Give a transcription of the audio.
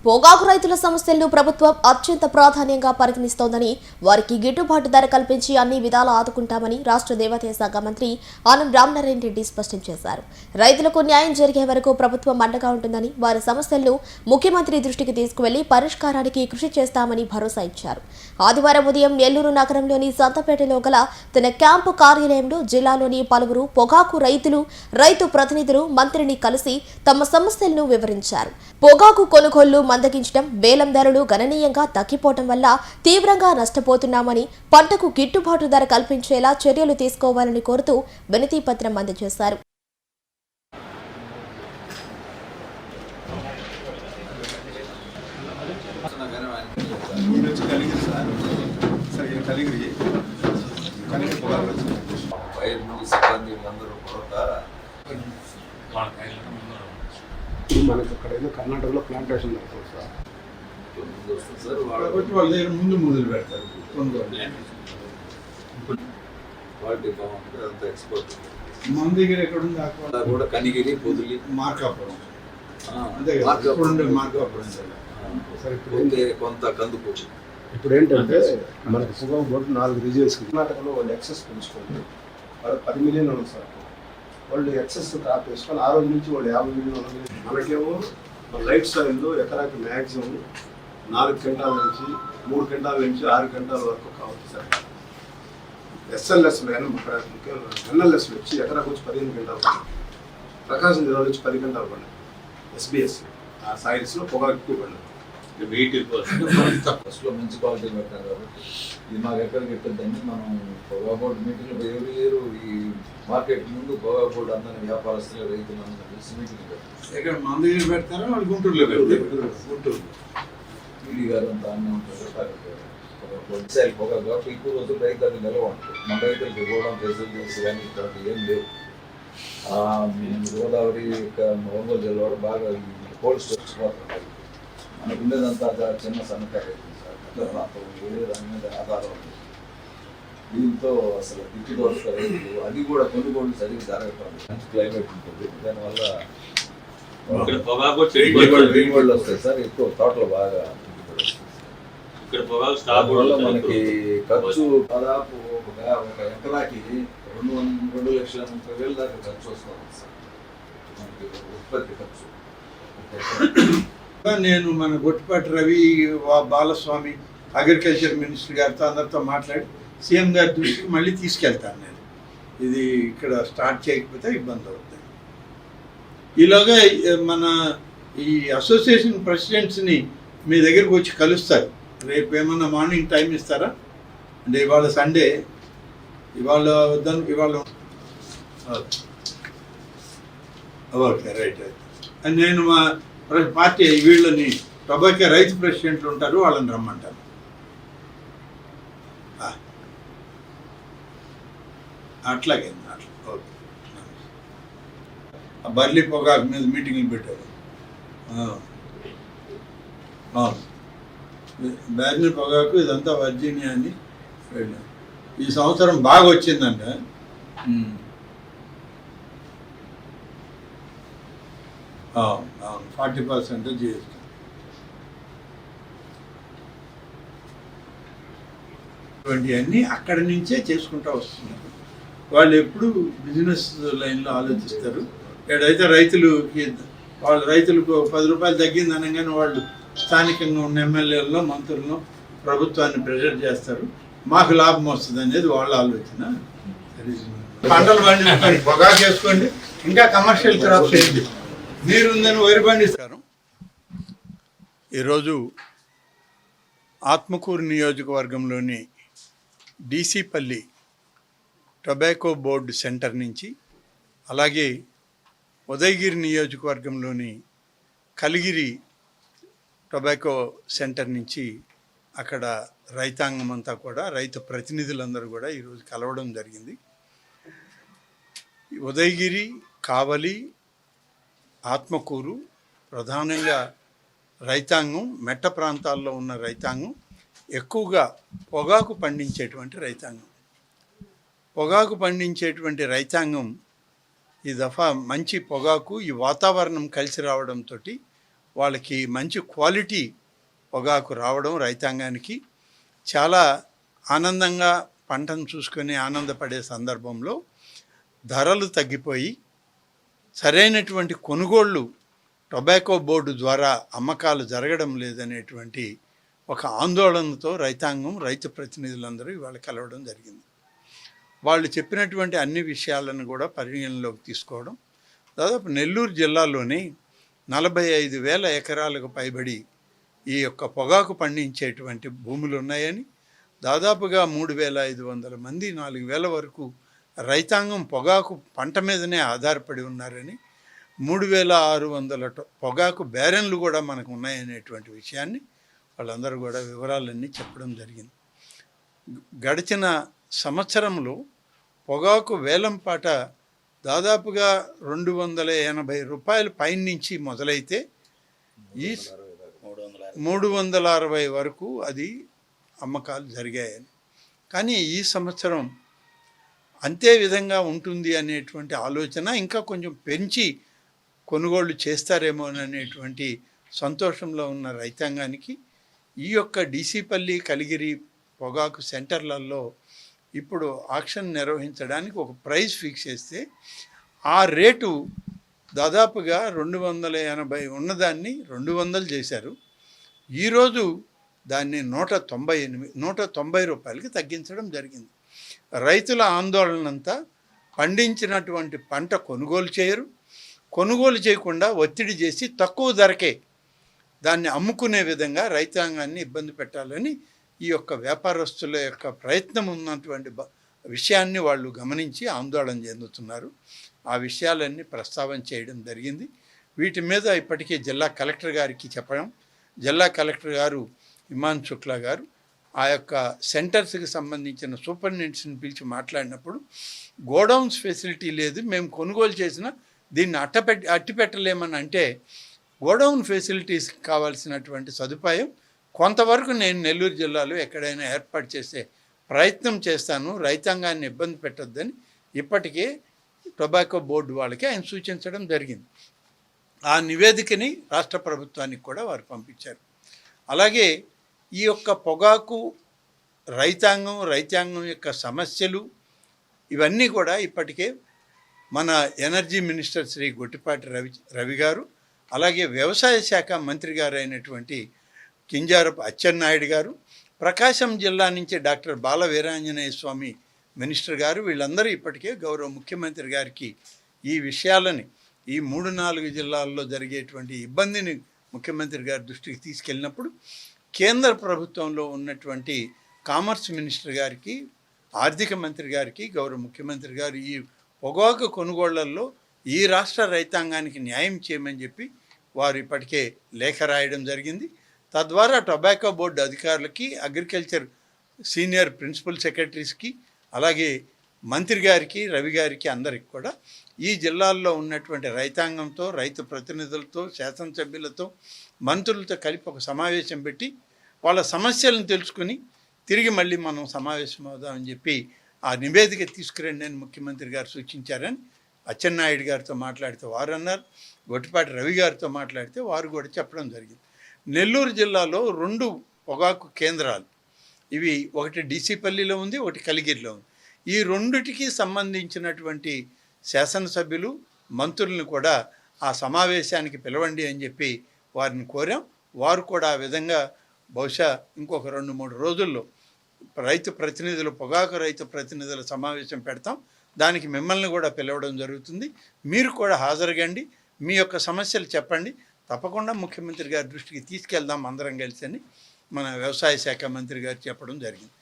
పొగాకు రైతుల సమస్యలను ప్రభుత్వం అత్యంత ప్రాధాన్యంగా పరిగణిస్తోందని, వారికి గిట్టుబాటు ధర కల్పించి అన్ని విధాలా ఆదుకుంటామని రాష్ట్ర దేవాదాయ శాఖ మంత్రి ఆనం రామనారాయణ రెడ్డి స్పష్టం చేశారు. రైతులకు న్యాయం జరిగే వరకు ప్రభుత్వం అండగా ఉంటుందని, వారి సమస్యలను ముఖ్యమంత్రి దృష్టికి తీసుకువెళ్లి పరిష్కారానికి కృషి చేస్తామని భరోసా ఇచ్చారు. ఆదివారం ఉదయం నెల్లూరు నగరంలోని సంతపేటలో గల తన క్యాంపు కార్యాలయంలో జిల్లాలోని పలువురు పొగాకు రైతు ప్రతినిధులు మంత్రిని కలిసి తమ సమస్యలను వివరించారు. పొగాకు కొనుగోళ్లు మందగించడం, వేలం ధరలు గణనీయంగా తగ్గిపోవడం వల్ల తీవ్రంగా నష్టపోతున్నామని, పంటకు గిట్టుబాటు ధర కల్పించేలా చర్యలు తీసుకోవాలని కోరుతూ వినతి పత్రం అందజేశారు. మనకి అక్కడైనా కర్ణాటకలో ప్లాంటేషన్ జరుగుతుంది సార్. కాబట్టి వాళ్ళ దగ్గర మొదలు పెడతారు మన దగ్గర ఎక్కడ ఉంది కూడా కనిగిరి పొదిలి మార్కాపురం అంతే కదా, మార్కాపురం సార్. ఇప్పుడు కొంత కందుకు. ఇప్పుడు ఏంటంటే మనకి పొగాకు బోర్డు 4 రిజర్వ్స్ కర్ణాటకలో వాళ్ళు ఎక్సెస్ పెంచుకోండి, వాళ్ళు 10 మిలియన్ ఉంది సార్. వాళ్ళు ఎక్సెస్ క్రాప్ వేసుకొని ఆ రోజు నుంచి వాళ్ళు 50 మిలియన్. మనకేమో లైఫ్ స్టైల్లో ఎకరాకి మ్యాక్సిమం 4 క్వింటాల నుంచి 3 క్వింటాల నుంచి 6 క్వింటాల వరకు కావచ్చు సార్. ఎస్ఎల్ఎస్లు ఎన్ఎల్ఎస్లు వచ్చి ఎకరాకు వచ్చి 15 క్వింటాలు పడినాయి. ప్రకాశం జిల్లాలో వచ్చి 10 క్వింటాలు పడినాయి. ఎస్బీఎస్ ఆ సాయిల్స్లో పొగాకు ఎక్కువ పడినాయి. ఫస్ట్లో మంచి క్వాలిటీ పెట్టారు కాబట్టి ఇది మాకు ఎక్కడ గిట్టద్దని మనం పొగాకు బోర్డు మీటింగ్లో ఎవరి ఇయర్ ఈ మార్కెట్ ముందు పొగాకు బోర్డు అందరినీ వ్యాపారస్తులు రైతులు అందరూ కలిసి మీటింగ్ పెట్టారు. ఇక్కడ మన దగ్గర పెడతారా వాళ్ళు గుంటూరులో పెడతారు? గుంటూరు ఈడీ గారు అంతా అన్నీ ఉంటారు. పొగాకు కాబట్టి ఎక్కువ రోజులు రైతు అది నిల్వ ఉంటుంది. మన రైతులకు ఇవ్వడం ఫెసిలిటీస్ కానీ ఇక్కడ ఏం లేవు. గోదావరి ఒంగోలు జిల్లాలో బాగా కోల్డ్ స్టోర్స్ పోతుంది. మనకు ఉండేదంతా చిన్న సన్నకారు దాని మీద ఆధారం ఉంది. దీంతో అసలు గిట్టుబాటు రైతులు అది కూడా కొనుగోలు సరిగ్గా జరగట్లేదు. మంచి క్లైమేట్ ఉంటుంది, దానివల్ల దిగుబడులు వస్తాయి సార్. ఎక్కువ తోటలు బాగా వల్ల మనకి ఖర్చు దాదాపు ఒక ఎకరాకి 2,30,30,000 దాకా ఖర్చు వస్తుంది సార్ మనకి ఉత్పత్తి ఖర్చు. నేను మన గొట్టిపాటి రవి బాలస్వామి అగ్రికల్చర్ మినిస్టర్ గారితో అందరితో మాట్లాడి సీఎం గారి దృష్టికి మళ్ళీ తీసుకెళ్తాను. నేను ఇది ఇక్కడ స్టార్ట్ చేయకపోతే ఇబ్బంది అవుతుంది. ఈలోగా మన ఈ అసోసియేషన్ ప్రెసిడెంట్స్ని మీ దగ్గరకు వచ్చి కలుస్తారు. రేపు ఏమన్నా మార్నింగ్ టైం ఇస్తారా? అంటే ఇవాళ సండే, ఇవాళ వద్దాను. ఇవాళ ఓకే రైట్. నేను మా పార్టీ వీళ్ళని టొబాకో రైతు ప్రెసిడెంట్లు ఉంటారు, వాళ్ళని రమ్మంటారు. అట్లాగే ఓకే. బర్లీ పొగాకు మీద మీటింగ్లు పెట్టారు. బర్లీ పొగాకు ఇదంతా వర్జీనియా అని వెళ్ళారు. ఈ సంవత్సరం బాగా వచ్చిందంట. 40% GST. అన్నీ అక్కడి నుంచే చేసుకుంటూ వస్తున్నారు. వాళ్ళు ఎప్పుడు బిజినెస్ లైన్లో ఆలోచిస్తారు. ఎక్కడైతే రైతులకు 10 రూపాయలు తగ్గింది అనగానే వాళ్ళు స్థానికంగా ఉన్న ఎమ్మెల్యేలను, మంత్రులను, ప్రభుత్వాన్ని ప్రెషర్ చేస్తారు. మాకు లాభం వస్తుంది అనేది వాళ్ళ ఆలోచన. పంటలు పండించుకొని పొగాకు వేసుకోండి, ఇంకా కమర్షియల్ క్రాప్స్ ఏంటి నీరుందని వరి పండిస్తారు. ఈరోజు ఆత్మకూరు నియోజకవర్గంలోని డీసీపల్లి టొబాకో బోర్డు సెంటర్ నుంచి, అలాగే ఉదయగిరి నియోజకవర్గంలోని కలిగిరి టొబాకో సెంటర్ నుంచి అక్కడ రైతాంగం అంతా కూడా, రైతు ప్రతినిధులందరూ కూడా ఈరోజు కలవడం జరిగింది. ఉదయగిరి, కావలి, ఆత్మకూరు ప్రధానంగా రైతాంగం, మెట్ట ప్రాంతాల్లో ఉన్న రైతాంగం ఎక్కువగా పొగాకు పండించేటువంటి రైతాంగం. పొగాకు పండించేటువంటి రైతాంగం ఈ దఫా మంచి పొగాకు, ఈ వాతావరణం కలిసి రావడంతో వాళ్ళకి మంచి క్వాలిటీ పొగాకు రావడం రైతాంగానికి చాలా ఆనందంగా పంటను చూసుకొని ఆనందపడే సందర్భంలో ధరలు తగ్గిపోయి సరైనటువంటి కొనుగోళ్ళు టొబాకో బోర్డు ద్వారా అమ్మకాలు జరగడం లేదనేటువంటి ఒక ఆందోళనతో రైతాంగం రైతు ప్రతినిధులందరూ ఇవాళ కలవడం జరిగింది. వాళ్ళు చెప్పినటువంటి అన్ని విషయాలను కూడా పరిగణలోకి తీసుకోవడం, దాదాపు నెల్లూరు జిల్లాలోని 45,000 ఎకరాలకు పైబడి ఈ యొక్క పొగాకు పండించేటువంటి భూములు ఉన్నాయని, దాదాపుగా 3,500 మంది 4,000 వరకు రైతాంగం పొగాకు పంట మీదనే ఆధారపడి ఉన్నారని, 3,600 పొగాకు బ్యారెన్లు కూడా మనకు ఉన్నాయనేటువంటి విషయాన్ని వాళ్ళందరూ కూడా వివరాలన్నీ చెప్పడం జరిగింది. గడిచిన సంవత్సరంలో పొగాకు వేలంపాట దాదాపుగా 280 రూపాయల పైనుంచి మొదలైతే ఈ 360 వరకు అది అమ్మకాలు జరిగాయని. కానీ ఈ సంవత్సరం అంతే విధంగా ఉంటుంది అనేటువంటి ఆలోచన, ఇంకా కొంచెం పెంచి కొనుగోళ్లు చేస్తారేమో అనేటువంటి సంతోషంలో ఉన్న రైతాంగానికి ఈ యొక్క డీసీపల్లి కలిగిరి పొగాకు సెంటర్లలో ఇప్పుడు ఆక్షన్ నిర్వహించడానికి ఒక ప్రైస్ ఫిక్స్ చేస్తే ఆ రేటు దాదాపుగా 280 ఉన్నదాన్ని 200 చేశారు. ఈరోజు దాన్ని 190 రూపాయలకి తగ్గించడం జరిగింది. రైతుల ఆందోళనంతా పండించినటువంటి పంట కొనుగోలు చేయరు, కొనుగోలు చేయకుండా ఒత్తిడి చేసి తక్కువ ధరకే దాన్ని అమ్ముకునే విధంగా రైతాంగాన్ని ఇబ్బంది పెట్టాలని ఈ యొక్క వ్యాపారస్తుల యొక్క ప్రయత్నం ఉన్నటువంటి విషయాన్ని వాళ్ళు గమనించి ఆందోళన చెందుతున్నారు. ఆ విషయాలన్నీ ప్రస్తావన చేయడం జరిగింది. వీటి మీద ఇప్పటికే జిల్లా కలెక్టర్ గారికి చెప్పడం, జిల్లా కలెక్టర్ గారు ఇమాన్ శుక్లా గారు ఆ యొక్క సెంటర్స్కి సంబంధించిన సూపరింటెండెంట్స్ని పిలిచి మాట్లాడినప్పుడు, గోడౌన్స్ ఫెసిలిటీ లేదు, మేము కొనుగోలు చేసినా దీన్ని అట్టి పెట్టలేమని అంటే, గోడౌన్ ఫెసిలిటీస్ కావాల్సినటువంటి సదుపాయం కొంతవరకు నేను నెల్లూరు జిల్లాలో ఎక్కడైనా ఏర్పాటు చేసే ప్రయత్నం చేస్తాను, రైతాంగాన్ని ఇబ్బంది పెట్టొద్దని ఇప్పటికే టొబాకో బోర్డు వాళ్ళకి ఆయన సూచించడం జరిగింది. ఆ నివేదికని రాష్ట్ర ప్రభుత్వానికి కూడా వారు పంపించారు. అలాగే ఈ యొక్క పొగాకు రైతాంగం యొక్క సమస్యలు ఇవన్నీ కూడా ఇప్పటికే మన ఎనర్జీ మినిస్టర్ శ్రీ గొట్టిపాటి రవి గారు, అలాగే వ్యవసాయ శాఖ మంత్రి గారు అయినటువంటి కింజారపు అచ్చెన్నాయుడు గారు, ప్రకాశం జిల్లా నుంచి డాక్టర్ బాల వీరాంజనేయ స్వామి మినిస్టర్ గారు, వీళ్ళందరూ ఇప్పటికే గౌరవ ముఖ్యమంత్రి గారికి ఈ విషయాలని, ఈ 3-4 జిల్లాల్లో జరిగేటువంటి ఇబ్బందిని ముఖ్యమంత్రి గారి దృష్టికి తీసుకెళ్ళినప్పుడు కేంద్ర ప్రభుత్వంలో ఉన్నటువంటి కామర్స్ మినిస్టర్ గారికి, ఆర్థిక మంత్రి గారికి గౌరవ ముఖ్యమంత్రి గారు ఈ పొగాకు కొనుగోళ్లలో ఈ రాష్ట్ర రైతాంగానికి న్యాయం చేయమని చెప్పి వారు ఇప్పటికే లేఖ రాయడం జరిగింది. తద్వారా టొబాకో బోర్డు అధికారులకి, అగ్రికల్చర్ సీనియర్ ప్రిన్సిపల్ సెక్రటరీస్కి, అలాగే మంత్రి గారికి, రవి గారికి అందరికి కూడా ఈ జిల్లాల్లో ఉన్నటువంటి రైతాంగంతో, రైతు ప్రతినిధులతో, శాసనసభ్యులతో, మంత్రులతో కలిపి ఒక సమావేశం పెట్టి వాళ్ళ సమస్యలను తెలుసుకుని తిరిగి మళ్ళీ మనం సమావేశం అవుదామని చెప్పి ఆ నివేదిక తీసుకురండి అని ముఖ్యమంత్రి గారు సూచించారని అచ్చెన్నాయుడు గారితో మాట్లాడితే వారు అన్నారు, గొట్టిపాటి రవి గారితో మాట్లాడితే వారు కూడా చెప్పడం జరిగింది. నెల్లూరు జిల్లాలో 2 పొగాకు కేంద్రాలు, ఇవి ఒకటి డీసీపల్లిలో ఉంది, ఒకటి కలిగిరిలో ఉంది. ఈ రెండిటికి సంబంధించినటువంటి శాసనసభ్యులు, మంత్రులను కూడా ఆ సమావేశానికి పిలవండి అని చెప్పి వారిని కోరాం. వారు కూడా ఆ విధంగా బహుశా ఇంకొక 2-3 రోజుల్లో పొగాకు రైతు ప్రతినిధుల సమావేశం పెడతాం, దానికి మిమ్మల్ని కూడా పిలవడం జరుగుతుంది. మీరు కూడా హాజరుగండి, మీ యొక్క సమస్యలు చెప్పండి, తప్పకుండా ముఖ్యమంత్రి గారి దృష్టికి తీసుకెళ్దాం అందరం కలిసి అని మన వ్యవసాయ శాఖ మంత్రి గారు చెప్పడం జరిగింది.